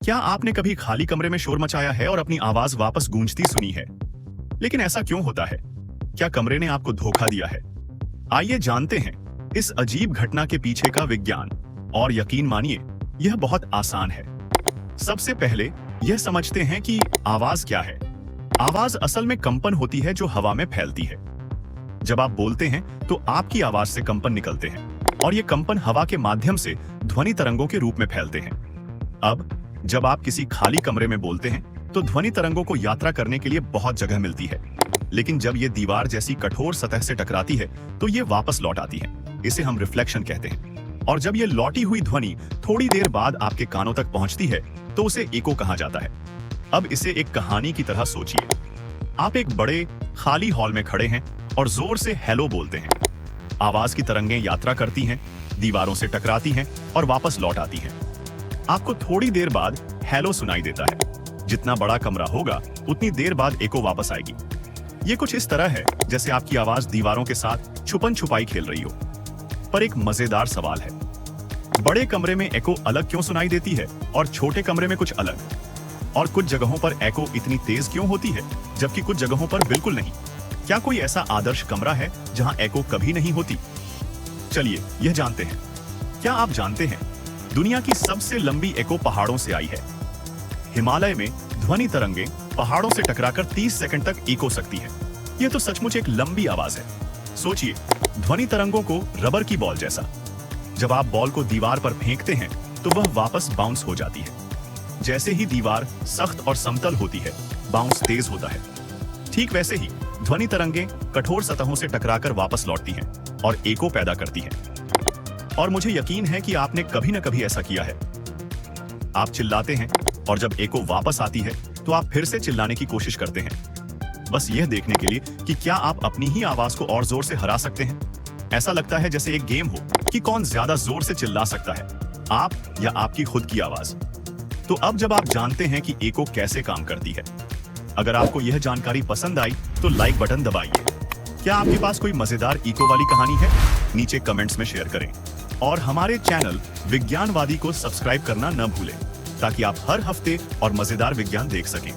क्या आपने कभी खाली कमरे में शोर मचाया है और अपनी आवाज वापस गूंजती सुनी है? लेकिन ऐसा क्यों होता है? क्या कमरे ने आपको धोखा दिया है? आइए जानते हैं इस अजीब घटना के पीछे का विज्ञान। और यकीन मानिए, यह बहुत आसान है। सबसे पहले यह समझते हैं कि आवाज क्या है। आवाज असल में कंपन होती है जो हवा में फैलती है। जब आप बोलते हैं तो आपकी आवाज से कंपन निकलते हैं और ये कंपन हवा के माध्यम से ध्वनि तरंगों के रूप में फैलते हैं। अब जब आप किसी खाली कमरे में बोलते हैं तो ध्वनि तरंगों को यात्रा करने के लिए बहुत जगह मिलती है, लेकिन जब ये दीवार जैसी कठोर सतह से टकराती है तो ये वापस लौट आती है। इसे हम रिफ्लेक्शन कहते हैं। और जब ये लौटी हुई ध्वनि थोड़ी देर बाद आपके कानों तक पहुंचती है तो उसे इको कहा जाता है। अब इसे एक कहानी की तरह सोचिए। आप एक बड़े खाली हॉल में खड़े हैं और जोर से हेलो बोलते हैं। आवाज की तरंगें यात्रा करती हैं, दीवारों से टकराती हैं और वापस लौट आती हैं। आपको थोड़ी देर बाद हेलो सुनाई देता है। जितना बड़ा कमरा होगा उतनी देर बाद एको वापस आएगी। ये कुछ इस तरह है जैसे आपकी आवाज दीवारों के साथ छुपन छुपाई खेल रही हो। पर एक मजेदार सवाल है, बड़े कमरे में एको अलग क्यों सुनाई देती है और छोटे कमरे में कुछ अलग? और कुछ जगहों पर एको इतनी तेज क्यों होती है जबकि कुछ जगहों पर बिल्कुल नहीं? क्या कोई ऐसा आदर्श कमरा है जहां एको कभी नहीं होती? चलिए यह जानते हैं। क्या आप जानते हैं दुनिया की सबसे लंबी एको पहाड़ों से आई है? हिमालय में ध्वनि तरंगें पहाड़ों से टकराकर 30 सेकंड तक इको सकती हैं। यह तो सचमुच एक लंबी आवाज है। सोचिए, ध्वनि तरंगों को रबर की बॉल जैसा। जब आप बॉल को दीवार पर फेंकते हैं तो वह वापस बाउंस हो जाती है। जैसे ही दीवार सख्त और समतल होती है, बाउंस तेज होता है। ठीक वैसे ही ध्वनि तरंगें कठोर सतहों से टकराकर वापस लौटती हैं और एको पैदा करती हैं। और मुझे यकीन है कि आपने कभी न कभी ऐसा किया है। आप चिल्लाते हैं और जब एको वापस आती है तो आप फिर से चिल्लाने की कोशिश करते हैं, बस यह देखने के लिए कि क्या आप अपनी ही आवाज को और जोर से हरा सकते हैं। ऐसा लगता है जैसे एक गेम हो कि कौन ज्यादा जोर से चिल्ला सकता है, आप या आपकी खुद की आवाज। तो अब जब आप जानते हैं कि एको कैसे काम करती है, अगर आपको यह जानकारी पसंद आई तो लाइक बटन दबाइए। क्या आपके पास कोई मजेदार इको वाली कहानी है? नीचे कमेंट्स में शेयर करें और हमारे चैनल विज्ञानवादी को सब्सक्राइब करना न भूलें ताकि आप हर हफ्ते और मजेदार विज्ञान देख सकें।